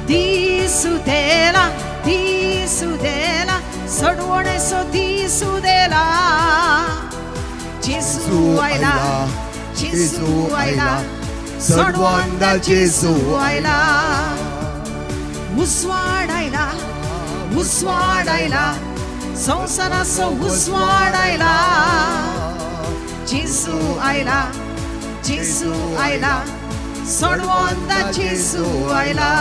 दिसू देला सडवणेसो दिसू देला जेसू आयला सडवंदा जेसू आयला उसवाडायला संसारासो उसवाडायला जेसू आयला सडवंदा जेसू आयला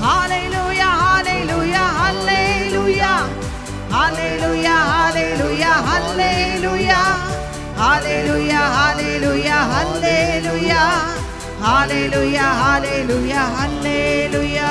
hallelujah hallelujah hallelujah hallelujah hallelujah hallelujah hallelujah hallelujah hallelujah hallelujah hallelujah hallelujah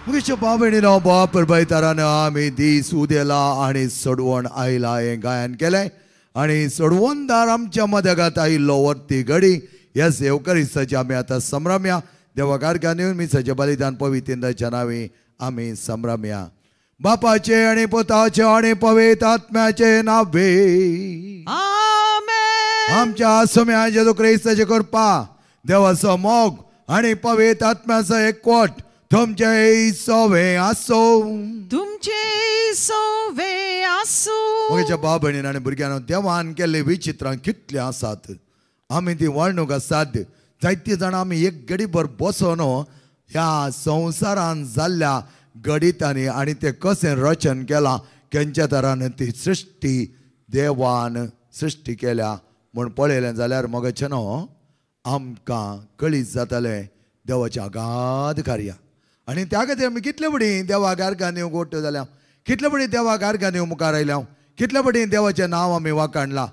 मुगेच्या बाबेणीनो बापर बैतारान आमी दीस उदेला आणि सोडवण आयला हे गायन केले आणि सोडवणदार आमच्या मदगात आयिल्लो वर्ती घडी ह्या सेवकरिस्ताची आमी आतां संभ्रम्या देवा कारकान येवन मिसाचें बलिदान पवित्रेंद्राच्या नांवी आमी संभ्रम्या बापाचे आणि पुताचे आणि पवित्र आत्म्याचे नावे आमेन आमच्या सोम्या जेजू ख्रिस्ताची कृपा देवाचो मोग आणि पवित्र आत्म्याचो एकवट तुमचे सोवे आसो मुगेच्या भाव भयणीन आनी भुरग्यांनो देवान केल्ले विचित्रां कितले आसात आमी ती वळणूक साध्य जायती जाणां आमी एक घडीभर बसून ह्या संवसारान जाल्ल्या गणितांनी आणि ते कशें रचन केलां खंयच्या तरान ती सृश्टी देवान सृश्टी केल्या म्हूण पळयलें जाल्यार मोगेचे न्हू आमकां कळीत जातलें देवाचें अगाध कार्य आणि त्या खातीर आमी कितले बडी देवा गारगान येवंक ओडट्यो जाल्या कितले बडी देवा गारगान येवंक मुखार आयल्या कितले बडी देवाचें नांव आमी वाखाणलां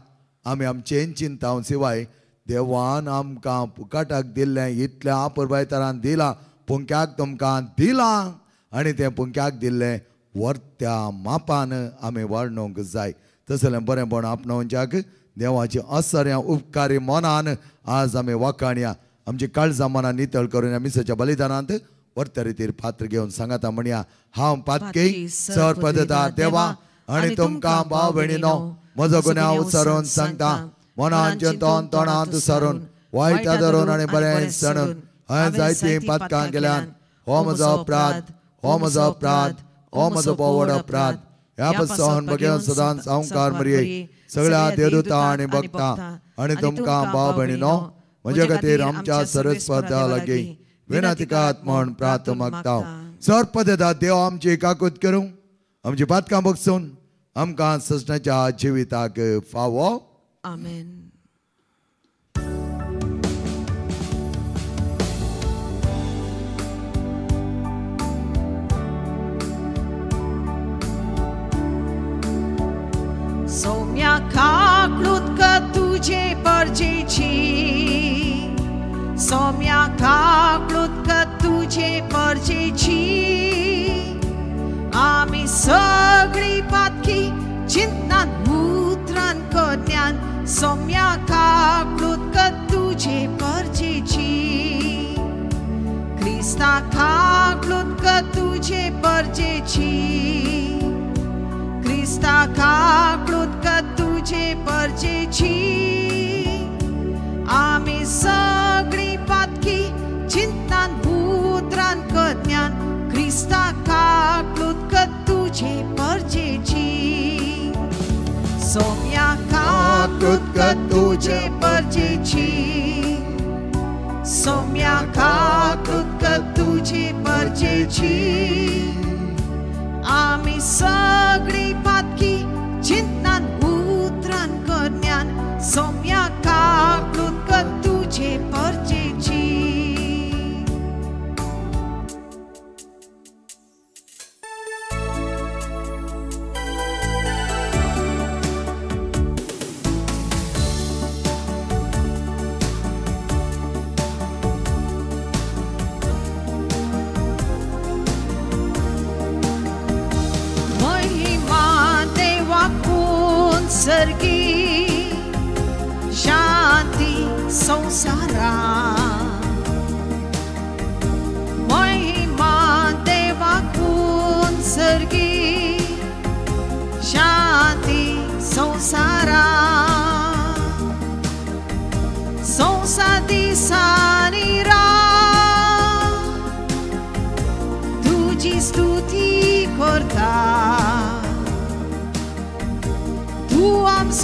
आमी आमचें चिंताव शिवाय देवान आमकां फुकाटाक दिल्लें इतलें आपुरबायतारान दिलां पुंक्याक तुमकां दिलां आणि ते पुंक्याक दिल्लें वर्त्या मापान आमी वाडणूंक जाय तसलें बरेंपण आपणावच्याक देवाचे असऱ्या उपकारी मनान आज आमी वाखाणया आमची काळजां मनां नितळ करून आमी मिसाच्या बलिदानांत वर्त्या रितीर पात्र घेवन सांगाता म्हणया हांव पातकी सर पदता देवा आणि तुमकां भाव भयणीनो म्हजो गुन्यांव उसरून सांगता मनांचे तोंडांत उसरून वायट धरून आनी बरें सणून हांवें जायतीं पातकां केल्यान हो म्हजो अपराध हो म्हजो अपराध हो म्हजो बोवड अपराध ह्या पासून बगेवन सदांच संवकार मरये सगळ्या देवदूतां आनी भक्तां आनी तुमकां भाव भयणीनो म्हजे खातीर आमच्या सरस्वता लागीं विनतिकात म्हण प्रार्थ मागता सर्पदेदा देव आमची काकूत करूं आमची पातकां बगसून आमकां सजनाच्या जिविताक फावो आमेन सौम्या काकूत तुझे परजेची सौम्या काकूत तुझे परजेची आमी सगळी पातकी चिंतनान मुद्रान कन्यान सौम्या काकूत तुझे परजेची क्रिस्ता काकूत तुझे परजेची क्रिस्ता काकूत तुझे परजेची आमी सगळी पातकी चिंतनान मुद्रान कन्यान क्रिस्ता काकूत तुझे परजेची सौम्या काकूत तुझे परजेची सौम्या काकूत तुझे परजेची आमी सगळी पातकी चिंतनान मुद्रान कन्यान सौम्या काकूत तुझे परजेची सर्गी शांती संसारा महिमा देवाकून सर्गी शांती संसारा संसार दिसानी रा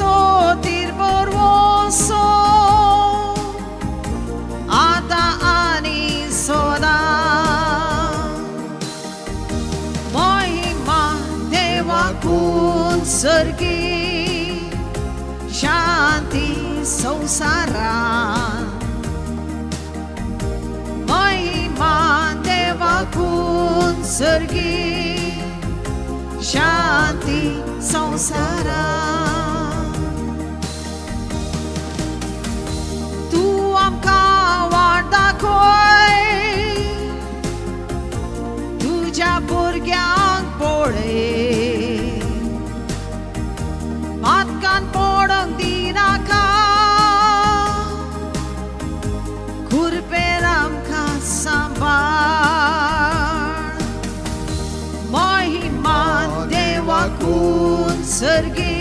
sotir borvoso आता आणि सोदा महिमा देवाकून सर्गी शांती संसारात महिमा देवाकून सर्गी शांती संसारात तू आमकां वाट दाखय तुज्या भुरग्यांक पळय मातकान पडोंक दिनाका खुरपेर आमकां सांबाळ महिमा देवाकून सर्गी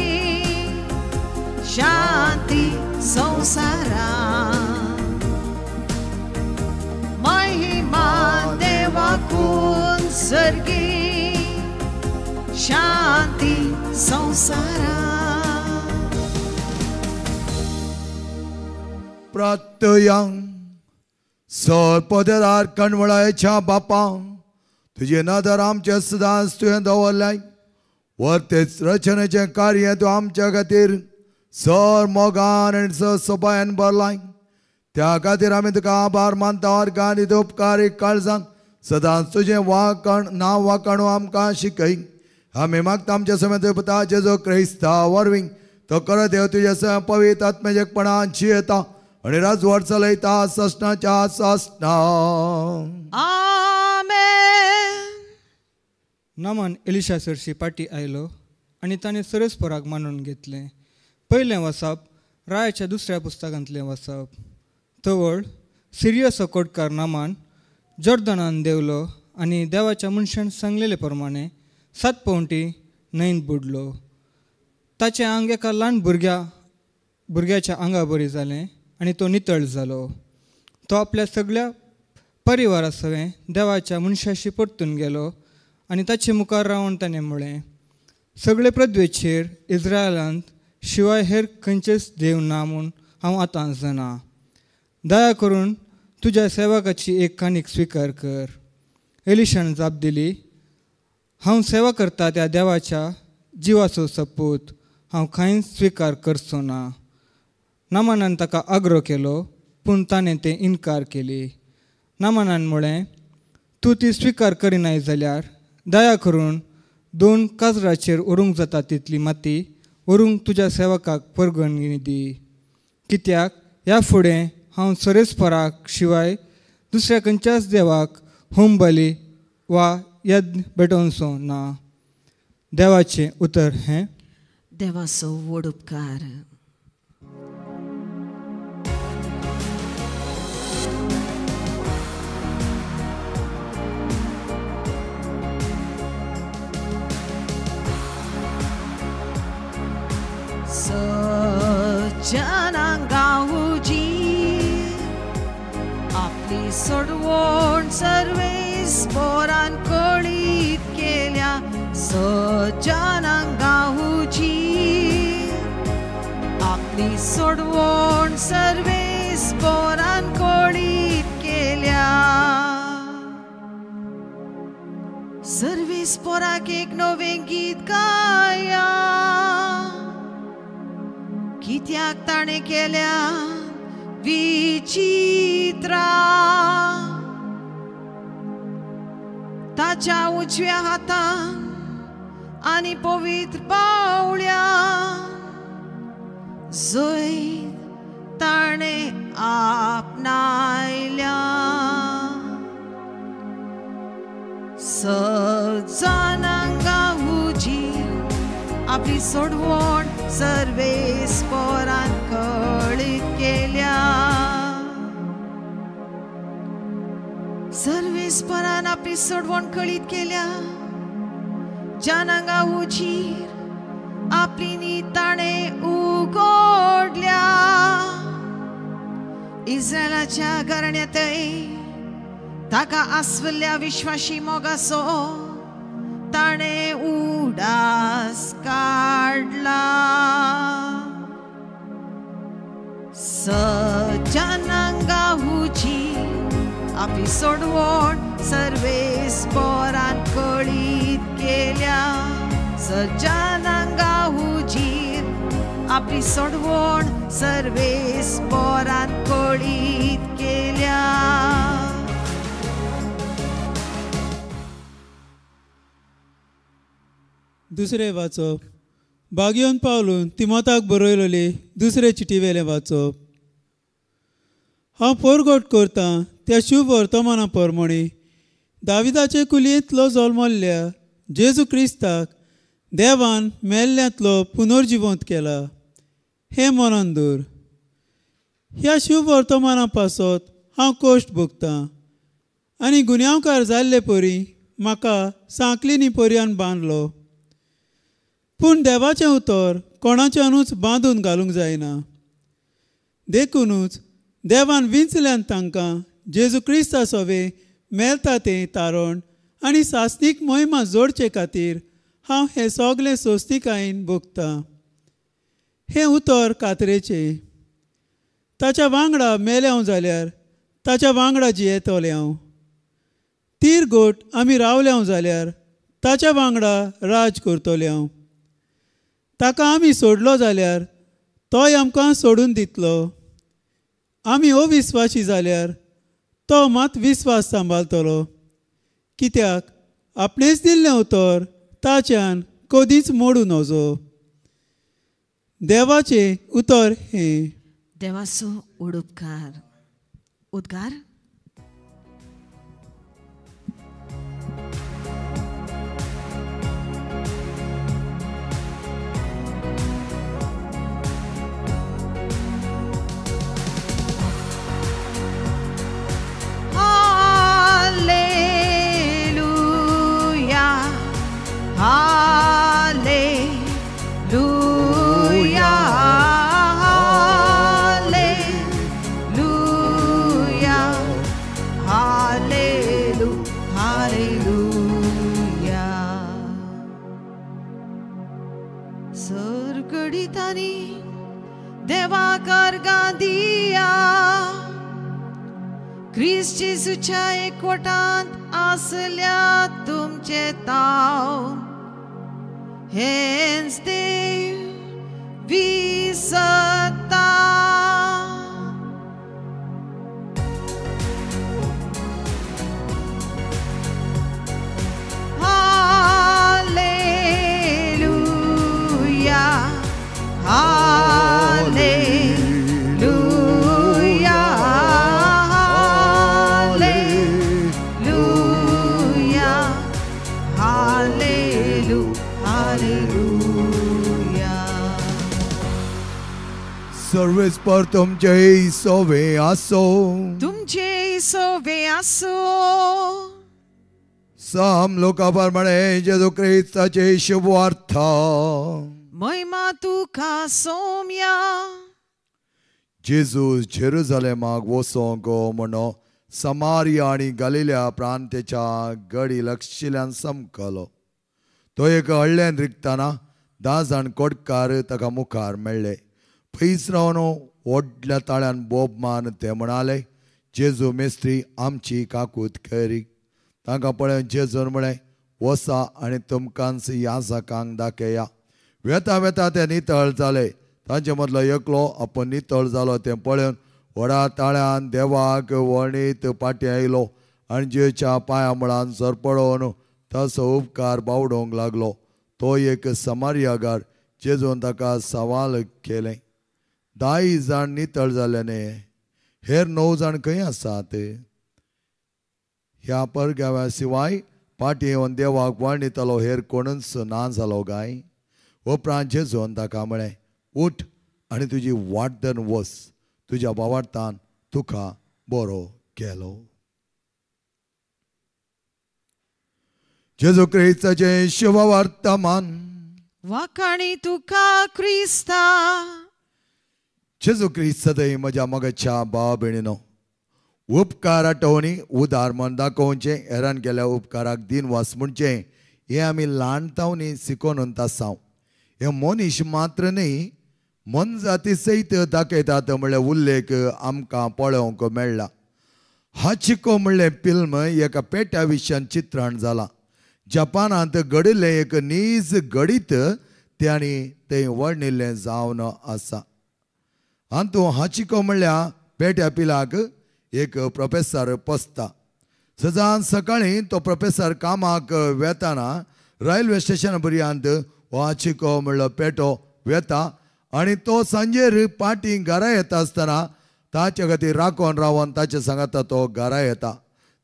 शांती संसारात महिमा देवाकून सर्गी शांती संसारात प्रार्थया सर्पदेदार कणवळायच्या बापा तुझे नदर आमचे सदांच तुवें दवरलाय वर्तेच रचनेचें कार्य तूं आमच्या खातीर सर मोगान आनी सोबायान भरलाय त्या खातीर आमी तुका आभार मानता वर्गांनी उपकारीक काळजांक सदांच तुजें वाकण नांव वाकणू आमकां शिकय आमी मागता आमच्या समेत पुता जेजो क्रिस्ता वरवीं तो कर देव तुजे पवित्र आत्मेजकपणान जियेता आणि राजवट चलयता सस्नाच्या सस्ना आमेन नामान एलिशा सरशी पाटी आयलो आणि ताणें सरस्पराक मानून घेतलें पयलें वचप रायाच्या दुसऱ्या पुस्तकांतलें वचप तवळ सिरियस कोटकार नामान जॉर्दनान देवलो आनी देवाच्या मनशान सांगलेले प्रमाणे 7 पावटी न्हंयेंत बुडलो ताचें आंग एका ल्हान भुरग्याच्या आंगा बरी जालें आनी तो नितळ जालो तो आपल्या सगळ्या परिवारा सवें देवाच्या मनशाशी परतून गेलो आनी ताचे मुखार रावन ताणें म्हळें सगळे पृथ्वेचेर इस्रायलांत शिवाय हेर खंयचेच देव ना म्हूण हांव आतां जाणा दया करून तुज्या सेवकाची एक काणीक स्विकार कर एलिशान जाप दिली हांव सेवा करता त्या देवाच्या जिवाचो सपूत हांव खंयच स्विकार करचो ना नामानान ताका आग्रो केलो पूण ताणें तें इन्कार केली नामानान म्हळें तूं ती स्विकार करिनाय जाल्यार दया करून 2 काजराचेर व्हरूंक जाता तितली माती व्हरूंक तुज्या सेवकाक परगणी दी कित्याक ह्या फुडें हांव सरेस्पराक शिवाय दुसऱ्या खंयच्याच देवाक होम बली वा यज्ञ भेटोवचो ना देवाचें उतर हें देवाचो व्हड उपकार सज्जनांक गावची आपली सोडवण सर्वेस पोरान कळीत केल्या सज्जनांक गावची आपली सोडवण सर्वेस पोरान कळीत केल्या सर्वेस पोराक एक नवें गीत गाया कित्याक ताणें केल्या विचित्रा ताच्या उजव्या हातान आनी पवित्र बावळ्या जंय ताणें आपणायल्या सज्जनांक गावची आपली सोडवण सर्वेस पोरान कळीत केल्या सर्वेस पोरान आपली सोडवण कळीत केल्या जानांक गावचीर आपली नीत ताणें उगडल्या इस्रायलाच्या घराण्यांतय ताका आसवल्ल्या विश्वासी मोगाचो ताणे उडास काढला सज्जनांगा हुजी आपली सोडवण सर्वेस पोरान कळीत केल्या सज्जनांगा हुजीर आपली सोडवण सर्वेस पोरान कळीत केल्या दुसरे वाचप बागयोन पावलून तिमोथाक बरयलेली दुसरे चिटी वेले वाचप हांव पोरगोट करता त्या शुभ वर्तमाना प्रमाणे दाविदाचे कुलयेंतलो जल्मल्ल्या जेजू क्रिस्ताक देवान मेल्ल्यांतलो पुनर्जिवंत केला हे मनान दवर ह्या शुभ वर्तमाना पासत हांव कोश्ट भोगतां आनी गुन्यांवकार जाल्ले परी म्हाका सांकलीनी पर्यान बांदलो पूण देवाचें उतर कोणाच्यानूच बांदून घालूंक जायना देखूनच देवान विंचल्यान तांकां जेजू क्रिस्ता सोवे मेलता तें तारण आनी सासणीक मोहिमा जोडचे खातीर हांव हें सगलें सोस्तीकायेन भोगतां हें उतर कातरेचें ताच्या वांगडा मेलें जाल्यार ताच्या वांगडा जियेतोलें हांव तीर गोट आमी रावलें जाल्यार ताच्या वांगडा राज करतलें हांव ताका आमी सोडलो जाल्यार तोय आमकां सोडून दितलो आमी अविस्वासी जाल्यार तो मात विस्वास सांबाळटलो कित्याक आपणेच दिल्लें उतर ताच्यान कधीच मोडूं नजो देवाचें उतर हें देवाचो उडोपकार उद्गार देवाकार गांदिया ख्रिस्त जेजूच्या एकवटांत आसल्या तुमचे ताव हेंच देव विसरता सर्वेस पर तुमचे सोवे आसो तुमचे सोवे आसो साम लोकाप्रमाणे जेजू ख्रिस्ताचे शुभवार्थ महिमा तुका सोम्या जेजू जेरुसलेमाक वसो गो म्हणो समारिया आणि गलिल्या प्रांताच्या गडी लक्षिल्ल्यान समकलो तो एक हळ्ळ्यान रिगताना 10 जाण कोडकार ताका मुखार मेळ्ळे पयस रावन व्हडल्या ताळ्यान बोब मान ते म्हणाले जेजू मेस्त्री आमची काकूत खरी तांकां पळोवन जेजून म्हळें वसा आनी तुमकांच ह्या जाकांक दाखया वेता वेता ते नितळ जाले तांचे मदलो एकलो आपूण नितळ जालो तें पळोवन व्हडा ताळ्यान देवाक वणीत पाटी आयलो आनी जेच्या पांया मुळान सरपडोवन ताचो उपकार बावडोवंक लागलो तो एक समारियागार जेजून ताका सवाल केलें 10 जाण नितळ जाल्याने हेर 9 जाण खंय आसात ह्या परगाव्या शिवाय पाटी येवन देवाक वणीतलो हेर कोणूच ना जालो गाय उपरांत जेजून ताका म्हळें उठ आनी तुजी वाट वस तुज्या वावरतान तुका बरो केलो जेजू क्रिस्ताचे शुभ वर्तमान वाकाणी तुका क्रिस्ता जेजू क्रिस्तादय म्हज्या मोगाच्या भाव भयणीनो उपकार आठवणी उदार मन दाखोवचें हेरान गेल्या उपकाराक दिन वास म्हणचें हें आमी ल्हानतावनी शिकोवन आसांव हे मनीस मात्र न्ही मन जाती सयत दाखयतात म्हणल्यार उल्लेख आमकां पळोवंक मेळ्ळा. हाचिको म्हणलें फिल्म एका पेट्या विशयान चित्रण जालां. जपानांत घडिल्लें एक नीज घडीत त्यांनी तें वर्णिल्लें जावन आसा. हातूंत हाचिको म्हणल्यार पेट्या पिलाक एक प्रोफेसर पोसता. सदां सकाळीं तो प्रोफेसर कामाक वेताना रेल्वे स्टेशन पर्यंत हाचिको म्हणलो पेटो वेता आनी तो सांजेर पाटी घरा येता आसतना ताचे खातीर राखोन रावन ताचे सांगाता तो घरा येता.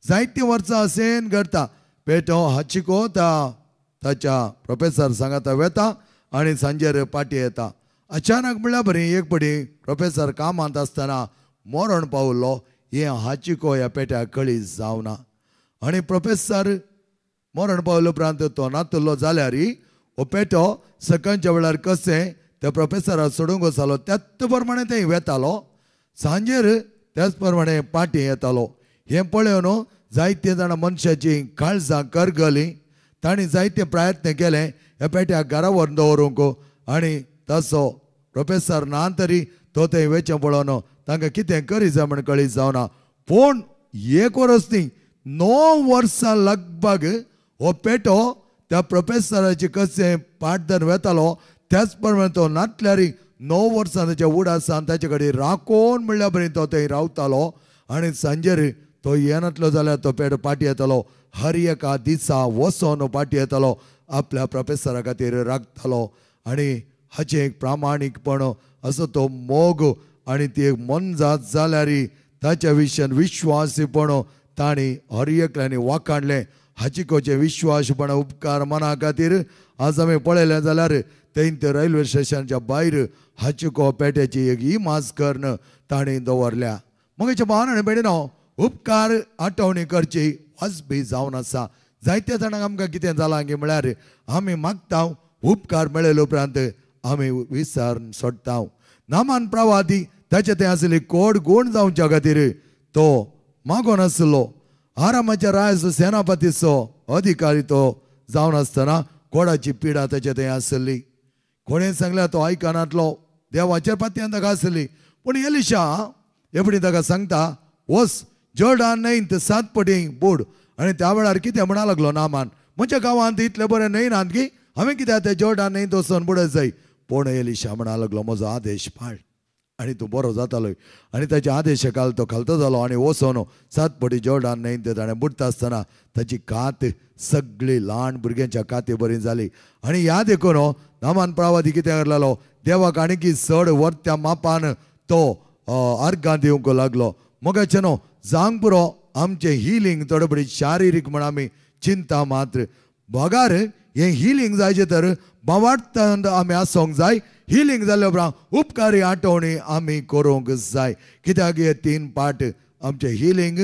जायतीं वर्सां अशें घडटा. पेटो हाचिको ताच्या प्रोफेसर सांगाता वेता आनी सांजेर पाटी येता. अचानक म्हणल्यार बरी एक पडी प्रोफेसर कामांत आसतना मरण पावलो. हें हाचिको ह्या पेट्याक कळीत जावना. आनी प्रोफेसर मरण पावले उपरांत तो नातुल्लो जाल्यार हो पेटो सकळच्या वेळार कशें त्या प्रोफेसराक सोडूंक वचलो त्याच प्रमाणे थंय वेतालो. सांजेर त्याच प्रमाणे पाटी येतालो. हें पळोवन जायते जाणां मनशाची काळजां करगलीं. तांणी जायते प्रयत्न केले ह्या पेट्याक घरा व्हरून दवरूंक आनी तसो प्रोफेसर ना तरी तो थंय वेचें पळोवन तांकां कितें करी जाय म्हण कळीत जावना. पूण एक वर्स न्ही 9 वर्सां लगभग हो पेटो त्या प्रोफेसराची कशें पाटदर वेतालो त्याच प्रमाणे तो नातल्यार 9 वर्सां ताच्या उडासान ताचे कडेन राखोन म्हणल्या बरी तो थंय रावतालो. आनी सांजेर तो येनातलो जाल्यार तो पेटो पाटी येतालो. हर एका दिसा वचोन पाटी येतालो. आपल्या प्रोफेसरा खातीर राखतालो. आनी हाचें एक प्रामाणीकपण असो तो मोग आनी ती एक मन जात जाल्यार ताच्या विशयान विश्वासीपण तांणी हर एकल्यांनी वाखाणलें. हाचिकोचे विश्वासपण उपकार मना खातीर आज आमी पळयलें जाल्यार थंय ते रेल्वे स्टेशनाच्या भायर हाचिको पेट्याची एक इमास्कर्न तांणी दवरल्या. मगेच्या भावान आनी भयणीनो उपकार आठवणी करची वाजबी जावन आसा. जायत्या जाणांक आमकां कितें जालां की म्हळ्यार आमी मागता उपकार मेळयले उपरांत आमी विसरून सोडटा. नामान प्रवादी ताचे थंय आसली कोड गूण जावच्या खातीर तो मागो नासलो. आरामाच्या रायचो सेनापतीचो अधिकारी तो जावन आसतना कोडाची पिडा ताचे थंय आसली. कोणें सांगल्यार तो आयकनातलो. देवाचेर पातयेन ताका आसली. पूण एलिशा एपडी ताका सांगता वस जॉर्डान न्हंयत 7 पटी बुड. आनी त्या वेळार कितें म्हणा लागलो नामान म्हज्या गांवांत इतले बरें न्हंय नात की हांवें कित्याक ते जॉर्डान न्हंयत वचोन बुडत जाय. पूण एलिशा म्हणा लागलो म्हजो आदेश पाळ आनी तूं बरो जातालो. आनी ताच्या आदेशाखाल तो खालतो जालो आनी वचोन 7 पटी जॉर्डान न्हंयत ताणें बुडता आसतना ताची कात सगळी ल्हान भुरग्यांच्या काती बरी जाली. आनी ह्या देखून नामान प्रवादी कितें करलेलो देवाक आनीक चड वर्त्या मापान तो अर्गां दिवंक लागलो. मोगाचे न्हू जावंक पुरो आमचें हिलींग तडबडी शारिरीक म्हण आमी चिंता मात्र बगार हें हिलींग जायचें तर बावार्थांत आमी आसोंक जाय. हिलींग जाल्ले उपरांत उपकारी आठवणी आमी करूंक जाय. कित्याक हे 3 पार्ट आमचें हिलींग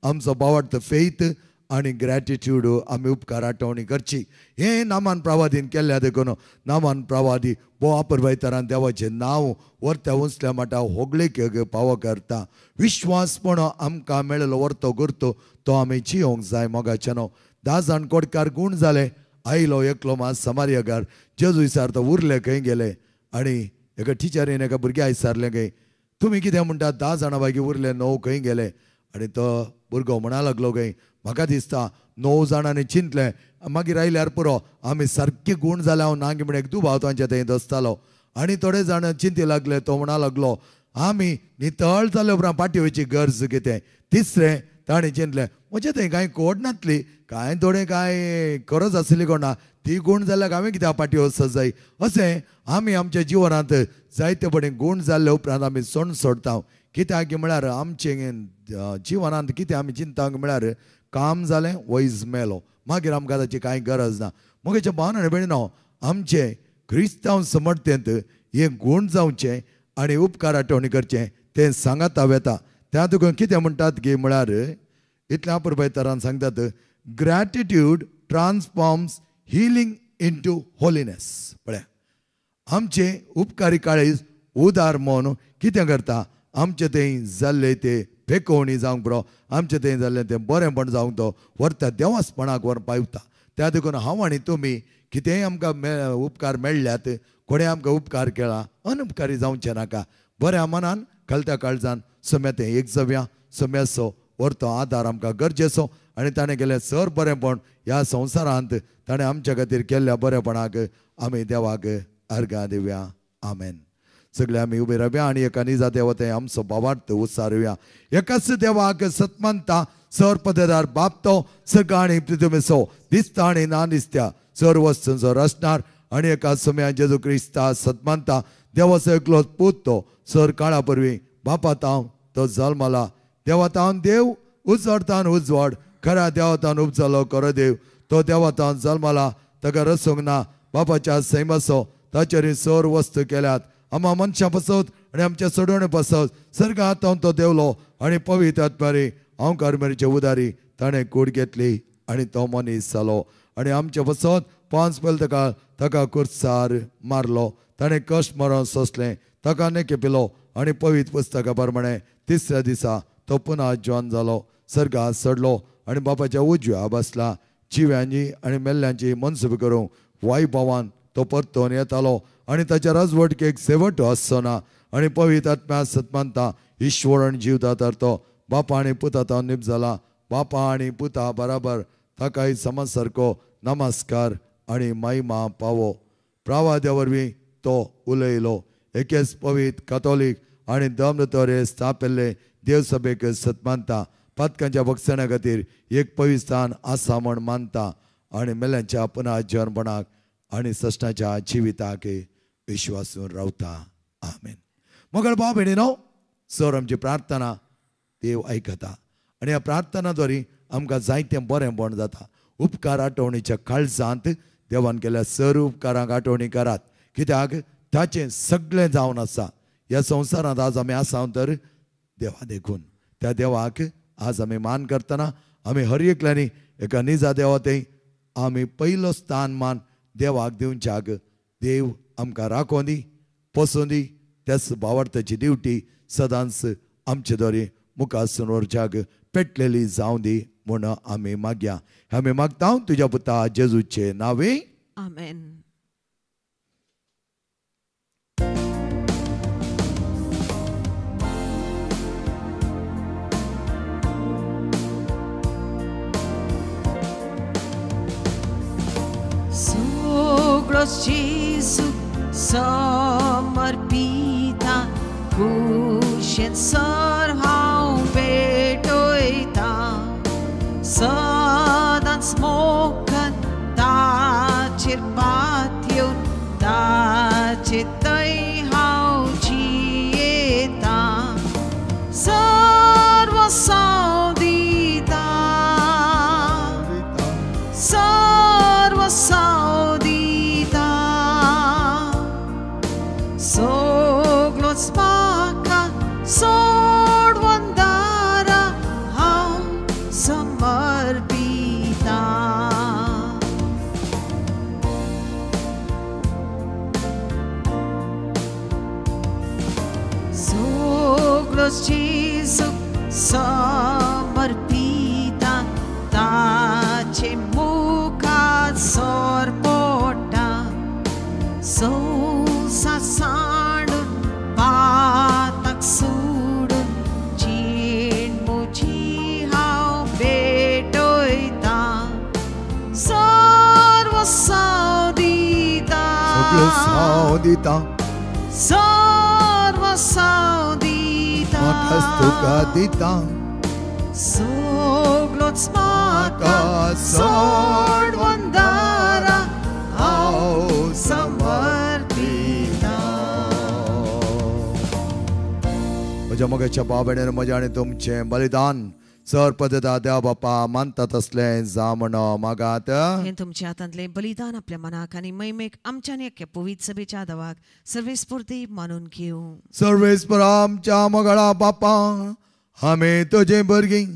आमचो बावार्थ फेथ आनी ग्रॅटिट्यूड आमी उपकार आठवणी करची. हें नामान प्रवादीन केल्ल्या देखून नामान प्रवादी बोवापर वयतारान देवाचें नांव वर्त्या उंचल्या माटा होगळेक पावो करता. विश्वासपण आमकां मेळलो वर्तो करतो तो आमी जियोंक जाय. मोगाचे न्हू 10 जाण कोडकार गूण जाले. आयलो एकलो मास समार्यकार जेजू विचारता उरले खंय गेले. आनी एका टिचरीन एका भुरग्या विचारलें गे तुमी कितें म्हणटात 10 जाणां बाकी उरले 9 खंय गेले. आनी तो भुरगो म्हणा लागलो गे म्हाका दिसता 9 जाणांनी चिंतलें मागीर आयल्यार पुरो आमी सारके गूण जाले हांव नांगी म्हण एक दुबाव तांच्या थंय दसतालो. आनी थोडे जाण चिंती लागले. तो म्हणा लागलो आमी नितळ जाले उपरांत पाटी वयची गरज कितें. तिसरें ताणें चिंतलें म्हजे थंय कांय कोड नातली कांय थोडें कांय गरज आसली कोणा ती गूण जाल्यार हांवें कित्याक पाटी वचत जाय. अशें आमी आमच्या जिवनांत जायते पडेन गूण जाल्ले उपरांत आमी सण सोडता. कित्याक म्हळ्यार आमचें जिवनांत कितें आमी चिंतांक म्हळ्यार काम जालें वयज मेलो मागीर आमकां ताची कांय गरज ना. मुखेच्या भावान आनी भयणीनो आमचे क्रिस्तांव समर्थेंत हे गूण जावचे आनी उपकार आठवणी करचें तें सांगाता वेता. त्या देखून कितें म्हणटात की म्हळ्यार इतल्या पुरपयतारान सांगतात ग्रॅटिट्यूड ट्रान्सफॉर्म्स हिलींग इंटू होलिनेस. पळय आमचे उपकारी काळीज उदार मन कितें करता आमचे थंय जाल्ले ते फेकोवणी जावंक पुरो आमचे थंय जाल्लें तें बरेंपण जावंक तो व्हरता देवासपणाक व्हर पावता. त्या देखून हांव आनी तुमी कितेंय आमकां उपकार मेळ्ळ्यात, कोणें आमकां उपकार केला, अनउपकारी जावचें नाका. बऱ्या मनान कळत्या काळजान सोम्या एक जावया. सोम्याचो व्हरतो आदार आमकां गरजेचो आनी ताणें केलें सर बरेंपण ह्या संवसारांत ताणें आमच्या खातीर केल्ल्या बरेपणाक आमी देवाक अर्घां दिवया. आमेन. सगळे आमी उबे रावया आनी एका निजा देवते आमचो भावार्थ उच्चारुया. एकाच देवाक सतमंता सर पददार बापतो सगळं आनी पृथ्वीचो दिसता आनी ना दिसत्या सर्व वस्तूंचो रचणार आनी एका सोम्या जेजू क्रिस्ता सतमंता देवाचो एकलो पुतो सर काळा परवीं बापा ताव तो जल्मला. देवातावन देव उजवाडतान उजवाड खऱ्या देवातान उपजलो खरो देव. तो देवातावन जल्मला ताका रसूंक ना. बापाच्या सैमाचो ताचेर सर वस्तू केल्यात. आम्हा मनशां पासत आनी आमच्या सोडवणे पासत सर्गांत तो देवलो आनी पवित्र आत्म्यारी हांव कार्मेलीचे उदारी ताणें कूड घेतली आनी तो मनीस जालो आनी आमच्या पासत पांच पयले ताका कुर्सार मारलो. ताणें कश्ट मरण सोंसलें ताका नेके पिलो आनी पवित्र पुस्तका प्रमाणे तिसऱ्या दिसा तो पुन्हा जॉन जालो. सर्गांत चडलो आनी बापाच्या उजव्या बसला. जिव्यांची आनी मेल्ल्यांची मनसुबी करूंक वैभवान तो परतून येतालो आनी ताच्या राजवटकेक शेवट आसचो ना. आनी पवित्र आत्म्या सतमंता ईश्वर आनी जीवता तरतो बापा आनी पुता तो निप जाला. बापा आनी पुता बराबर ताकाय समसारको नमस्कार आनी महिमा पावो. प्रावाद्या वरवीं तो उलयलो. एकेच पवित्र कॅथॉलिक आनी धर्मतोरे स्थापिल्ले देवसभेक सतमंता पदकांच्या भक्षणा खातीर एक पवित्र स्थान आसा म्हण मानता आनी मेल्यांच्या पुन्हा जन्मपणाक आनी सश्टाच्या जिविताक विश्वासून रावता. आमेन. मोगळ भाव भयणीनो, सर आमची प्रार्थना देव आयकता आनी ह्या प्रार्थनाद्वारे आमकां जायतें बरेंपण जाता. उपकार आठवणीच्या काळजांत देवान केल्या सर उपकारांक आठवणी करात, कित्याक ताचें सगळें जावन आसा. ह्या संवसारांत आज आमी आसा तर देवा देखून त्या देवाक आज आमी मान करतना आमी हर एकल्यांनी एका निजा देवाते आमी पयलो स्थान मान देवाक दिवच्याक देव आमकां राखों दी, पोसूं दी. त्याच भावार्थाची ड्युटी सदांच आमचे दोरी मुखार व्हरच्याक पेटलेली जावं दी म्हूण आमी मागया. आमी मागता तुज्या पुता जेजूचे नांवे. आमेन. Sogros Jesu समर्पिता कुशेन सर हांव भेटयता. सदांच मोखन ताचेर पातयेवन ताचे थंय हांव जियेता. सर्व सांव दिता, सर्व सांव दिता. सगळोच म्हाका सोडून दारा हांव समर्पिता. सगळोच जेजू समर्पिता. ताचे मुखार सोर पोटा. संवसार सांडून पाताक सोडून जीण म्हजी हांव भेटयता. सर्व सांव दिता, सगळो सांव दिता, सर्व सांव दिता. म्हाकाच तुका दिता. सगळोच म्हाका सोडून दारा हांव समर्पिता. म्हज्या मोगाच्या भाव भयणीनो, म्हजें आनी तुमचें बलिदान सर पदता देवा बापा मानता तसलें जा म्हण मागात. हे तुमच्या हातांतले बलिदान आपल्या मनाक आनी मैमेक आमच्या आनी एके पवित्र सभेच्या आदावाक सर्वेस्फूर्ती मानून घेवं. सर्वेस्परा आमच्या मोगळा बापा, आमी तुजें भुरगीं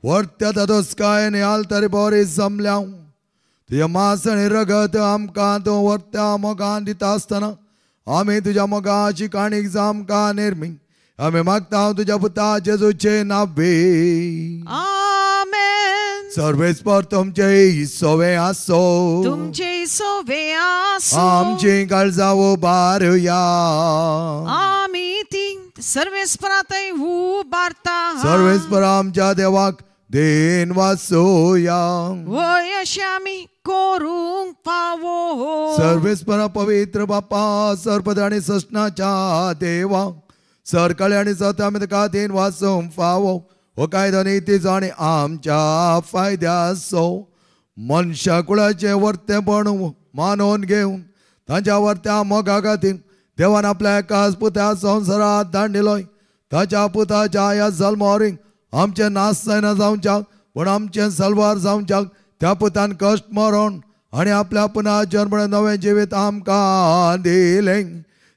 वर्त्या दोस्काय नियाल तरी बरे जमल्या. तुझ्या मांस आनी रगत आमकां तूं वर्त्या मोगान दिता आसतना आमी तुज्या मोगाची काणीक जा आमकां निर्मी. आमी मागता तुज्या पुता जेजूचे नांवे. आमेन. सर्वेस्पर तुमचे सोवे आसो तुमचे सोवे आसो आमची काळजा उबारुया आमी ती सर्वेस्परांतय उबारता सर्वेस्पर आमच्या देवाक देन वासोया वय अशें आमी करूंक फावो सर्वेस्परा पवित्र बापा सर्पद आणि सष्णाच्या देवा सरकाळी आणि सत्य आमी तुका देन वाचोवंक फावो हो कायदो नीतीचो आणि आमच्या फायद्याचो मनशा कुळाचे वर्तेपण मानून घेवन तांच्या वर्त्या मोगा खातीर देवान आपल्या एकाच पुत्या संवसारात धाडिलोय ताच्या पुताच्या ह्या जल्मावरीक आमचे नाश जायना जावच्याक पण आमचे सलवार जावच्याक त्या पुतान कश्ट मरण आणि आपल्या पुन्हा जन्म नवे जिवीत आमकां दिले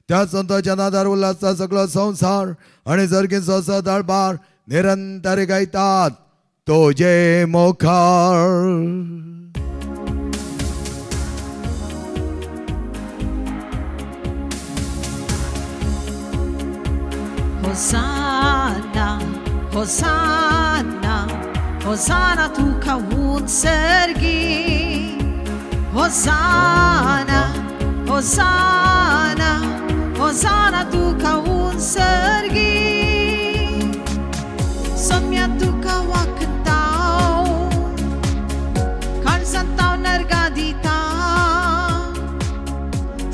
त्या संताच्या नादार उल्हासा सगळो संसार आणि सर्गीचो सदाळबार निरंतर गायतात तुझे मुखार Hosanna, Hosanna, Hosanna tuka unsergi. Hosanna, Hosanna, Hosanna tuka unsergi. Somya tuka wakantao, kalsantao nargadita.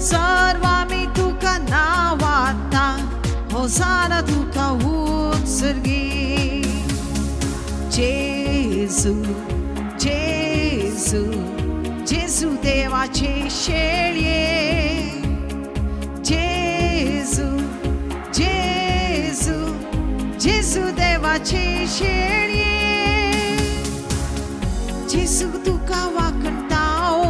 Sarvami tuka nawata. Hosanna tuka unsergi. Jesu, Jesu, Jesu देवाचे शेळये. Jesu, Jesu, Jesu देवाचे शेळये. Jesu तुका वाकणताव,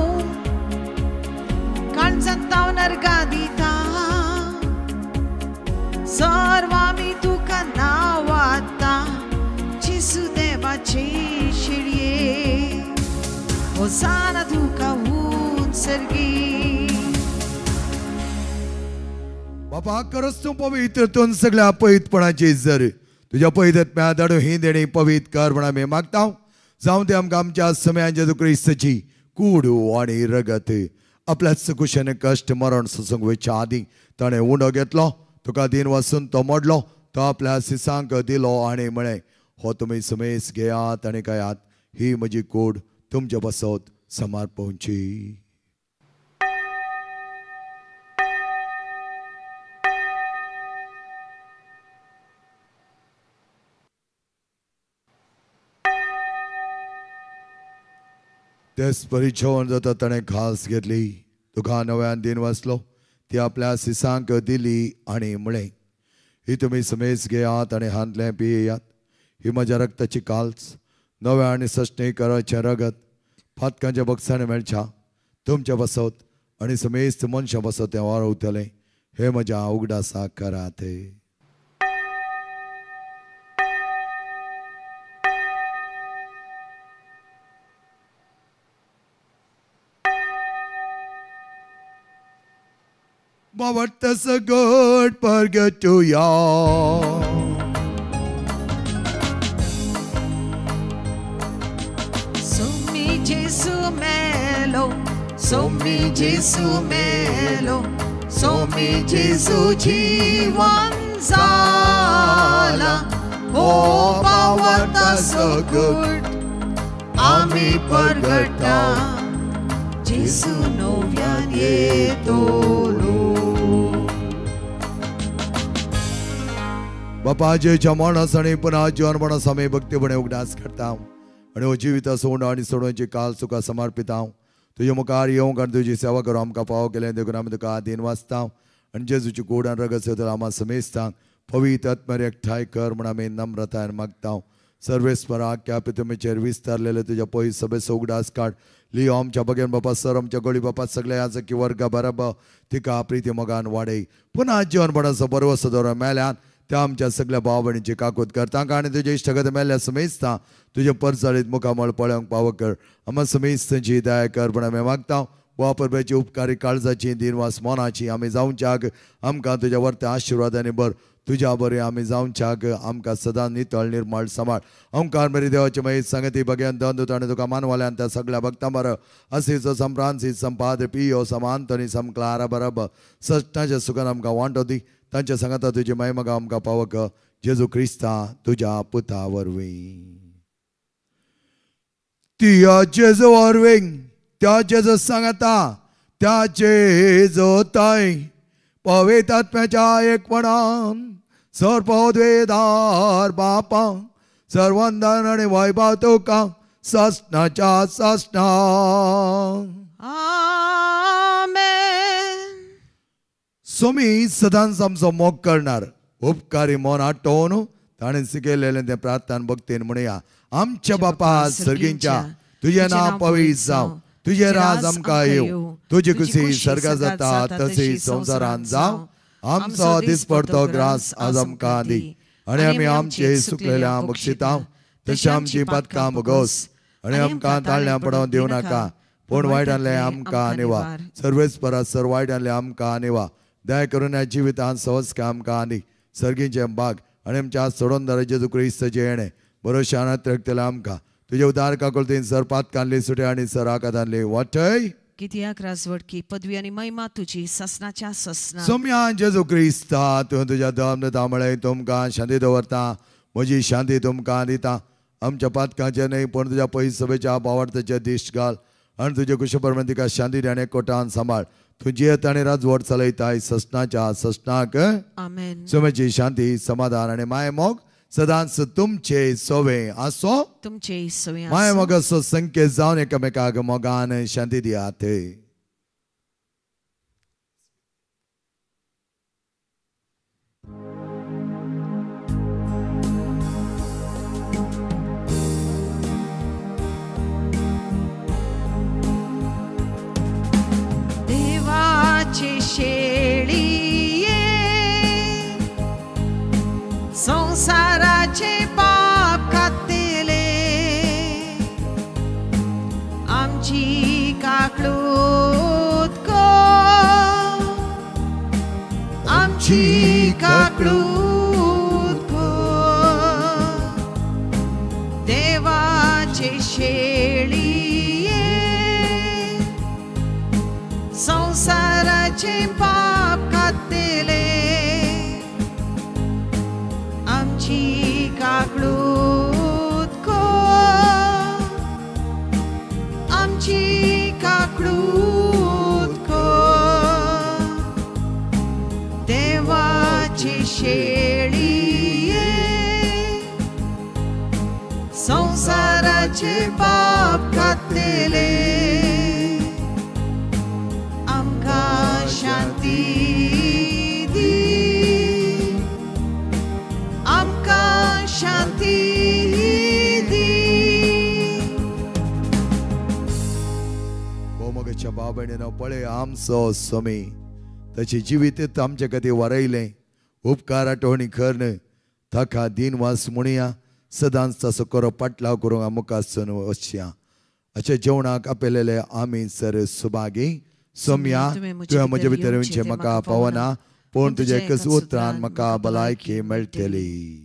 काणजांताव नरगादिता. सर्वामी तुका नावाता. Jesu देवाचे शेळये. Hosanna तुका unsergi. बाबा करस तू पवित्रतून सगळ्या पवित्रपणाची जर तुझ्या पवित्रत्म्या धाडू ही देणी पवित्र कर म्हणून आम्ही मागता जाऊन ते आमकां आमच्या समयान जेजू क्रिस्ताची कूड आणि रगत आपल्याच कुशेने कष्ट मरण ससंगवेच्या आदी ताणें उंडो घेतलो तुका दिन वचून तो मोडलो तो आपल्या सिसांक दिलो आणि म्हळें हो तुमी समेस घेयात आणि कयात ही म्हजी कूड तुमच्या बसत समर्पवची. तेच परिचवन जाता ताणें खास घेतली तुका नव्यान दिन वाचलो ती आपल्या सिसांक दिली आणि म्हळें ही तुमी समेस घेयात आणि हांतलें पियेयात ही म्हज्या रक्ताची काल्स नव्या आणि सश्णे कराचें रगत फातकांच्या बक्षांनी मेळच्या तुमच्या बसत आणि समेस्त मनशां बसत तें वारवतलें हे म्हज्या उगडासा करात. But what does a good burger to y'all? So me Jesu melo, so me Jesu melo, so me Jesu jivan zala. Oh, but what does so good? Ami pargata, Jesu novian yetolo. बापाजेच्या माणस आणि पुन्हा जीवन माणस आम्ही भक्तीपणे उगडास करता आणि हो जिवित सोड आणि सोडूंची काल तुका समर्पिता तुझे मुखार येवंक आनी तुजी सेवा करूं आमकां फाव केलें देखून आमी तुका आदीन वाचता आनी जेजूची कूड आनी रगत सोदून आम्हा समेस्ता पवित्र आत्म्यार एकठांय कर म्हण आमी नम्रतायेन मागता. सर्वेस्पराक त्या पितुमेचेर विस्तारलेले तुज्या पयस सभेचो उगडास काड लियो आमच्या बगेन बापा सर आमच्या गोळी बापा सगळे आज की वर्ग बराब तिका प्रिती मोगान वाडय पुन्हा जीवन बडाचो बरो सदोर मेल्यान त्या आमच्या सगळ्या भाव भयणीची काकूत कर तांकां आनी तुजे इश्टगत मेल्ल्या समेस्ता तुजे परचाळीत मुखामळ पळोवंक पाव कर आम्हा समेस्तांची दया कर म्हण आमी मागता वापरप्याची उपकारी काळजाची दिनवास मोनाची आमी जावच्याक आमकां तुज्या वर्त्या आशिर्वादांनी बर तुज्या बरें आमी जावच्याक आमकां सदां नितळ निर्मळ सांबाळ ओंकार मेरी देवाचे मागीर संगती भगयन दंदूत आनी तुका मानवाल्यान त्या सगळ्या भक्तां बर असीचो संप्रांसीस संपाद पियो समांतनी समक्लारा बरब सष्टाच्या सुखान आमकां वांटो दी तांच्या सांगाता तुजी महिमा आमकां पावक जेजू क्रिस्ता तुज्या पुता वरवीं त्या जेजू वरवीं त्या जेजू सांगता त्या जेजू ताई पवित्र आत्म्याच्या एकपणान सर्वोद्वेदार बापा सर्वंदन आणि वैभव तुका सस्नाच्या सस्ना आमेन. सोमी सदांच आमचो मोग करणार उपकारी मन आठवून ताणें शिकयलेलें तें प्रार्थना भक्तीन म्हणया आमच्या बापा सर्गींच्या तुझें नांव पवित्र जावं तुझे राज आमकां येवं तुजी खुशी सर्गा जाता तशी संवसारांत जावं आमचो दिसपडतो ग्रास आज आमकां दी आनी आमी आमचे सुकलेल्या बक्षितां तशी आमची पातकां भोगोस आनी आमकां ताळ्यां पडोवन दिवं नाका पूण वायटांतले आमकां निवा सर्वेस्परा सर्व वायटांतले आमकां निवा दया करून ह्या जिवितांत सहज आमकां दी सर्गींचे भाग आनी आमच्या सोडून दर जेजू क्रिस्ताचें येणें बरोशानात रक्तले आमकां तुझे उदार काकुलतेन सर पातकांतली सुटे आनी सर आकातांतली वाटय कित्याक राजवडकी पदवी आनी महिमा तुजी ससनाच्या ससना सोम्या जेजू क्रिस्ता तुवें तुज्या दमनता म्हळें तुमकां शांती दवरता म्हजी शांती तुमकां दिता आमच्या पातकांचे न्हय पूण तुज्या पयस सभेच्या भावार्थाचे दिश्ट घाल आनी तुजे कुशप्रमाणे तिका शांती दी आनी कोटान सांबाळ तुजी येत आनी राजवट चलयताय ससनाच्या ससनाक आमेन. सोम्याची शांती समाधान आनी माय मोग सदांच तुमचे सोवे आसो तुमचे सोया माय मोग असो संकेत जावन एकामेकाक मोगान शांती दियात. देवाची शेळी संसाराचे पाप खातेले आमची काकडूत को आमची काकडूत को देवाचे शेळी संसाराचे पाप खातेले आमची काकडूत को आमची काकडूत को देवाची शेळी संसाराचे पाप खातेले आमकां शांती शांती मोगच्या बाबणेन पळय आमचो सोमी ताचे जिवीत आमचे खातीर वरयलें उपकार आठवणी करन ताका दिनवास म्हणया सदांच तसो करो पाटलाव करूंक मुखासून वचया अशें जेवणाक आपयलेले आमी सर सुभागी सोम्या तुवें म्हजे भितर म्हाका पावना पूण तुजे एकच उतरान म्हाका भलायकी मेळटली.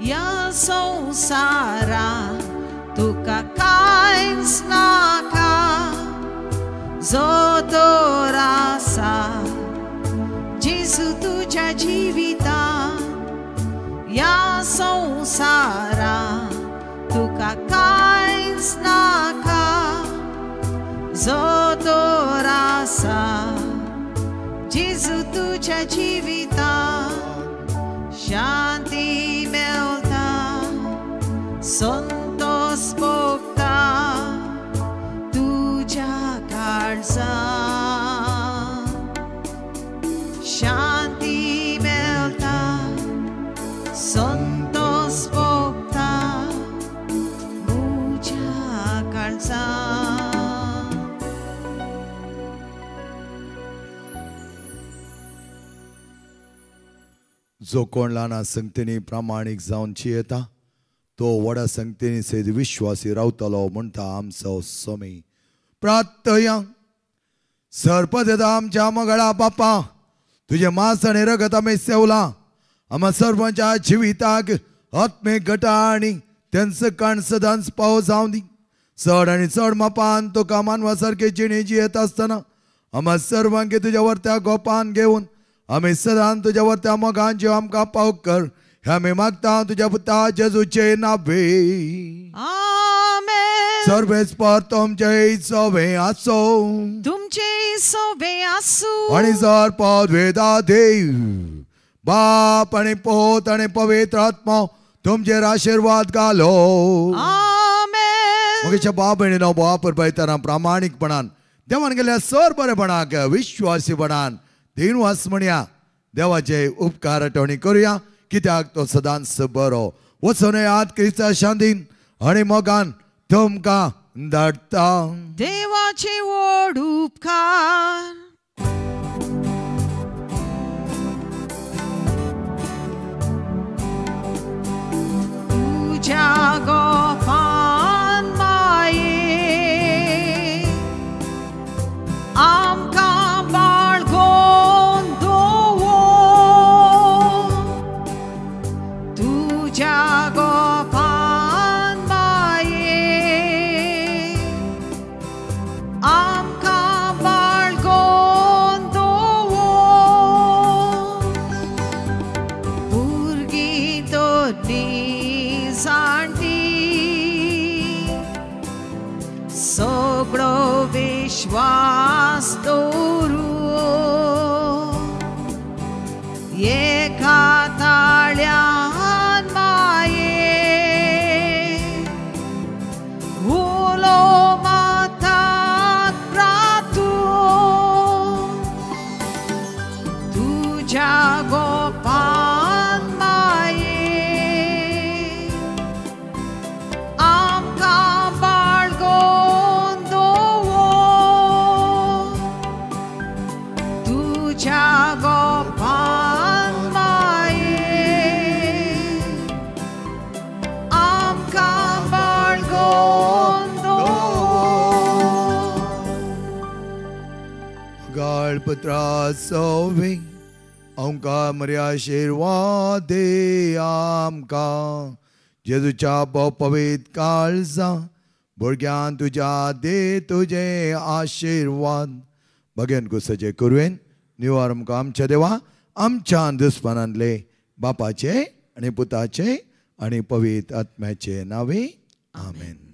या संसारा तुका कांयच नाका जो तो आसा जेजू तुज्या जिविता या संसारा तुका कांयच नाका जो तो आसा जेजू तुज्या जिविता शांती मेळटा संतोष भोगता तुज्या काळजांत शांती मेळटा जो कोण ल्हाना संगतीनी प्रामाणीक जावनची येता तो व्हडा संगतीनी सयत विश्वासी रावतलो म्हणटा आमचो स्वामी. प्रार्थया. सर्पदेदा आमच्या मगळा बापा तुझे मांस आणि रगत आमी सेवला. आम्हा सर्वांच्या जिविताक आत्मेक घटा आनी त्यांचं काण सदांच पाव जावं दी. चड आनी चड मापान तुका मानवा सारखे जिणे जियेत आसतना आम्हा सर्वांक तुझ्या वरत्या गोपान घेवन आमी सदां तुझ्या वरत्या मोगान जीव आमकां पाव कर. हे आमी मागता तुझ्या पुता जेजूचे नावे. आमेन. सर्वेस्पर तुमचे सोवे आसो. तुमचे सोवे आसू. आणि जर पदवेदा देव बाप आणि पोत आणि पवित्र आत्मा तुमचेर आशीर्वाद घालो. आमेन. मगेच्या बाप भयणीनो वापर पळयतना प्रामाणीकपणान देवान गेल्या सर बरेपणाक विश्वासीपणान दिनवास म्हणया. देवाचे उपकार आठवणी करूया कित्याक तो सदांच बरो. वचून याद क्रिस्ता शांतीन आणि मोगान तुमकां धाडटा. देवाचे व्हड उपकार. तुझ्या गोपान माये आमकां बाळगून दवर. तुझ्या गोपान माये आमकां बाळगून दवर. भुरगीं तरणी जाणटी सगळो विश्वास दवरून एका ताळ्यान माये उलो मातात प्रातून. तुझ्या गोपान माये आमकां बाळगून दवर. तुझ्या गोपान माये आमकां बाळगून दवर. गाळपत्रा सोवे आमकां मरे आशीर्वाद दे. आमकां जेजूच्या पवित्र काळजा भुरग्यां तुज्या दे तुझे आशीर्वाद. भगेन कुसचे कुरवेन निवार आमकां आमच्या देवा आमच्या दुस्मानांतले बापाचे आणि पुताचे आणि पवित्र आत्म्याचे नावे. आमेन.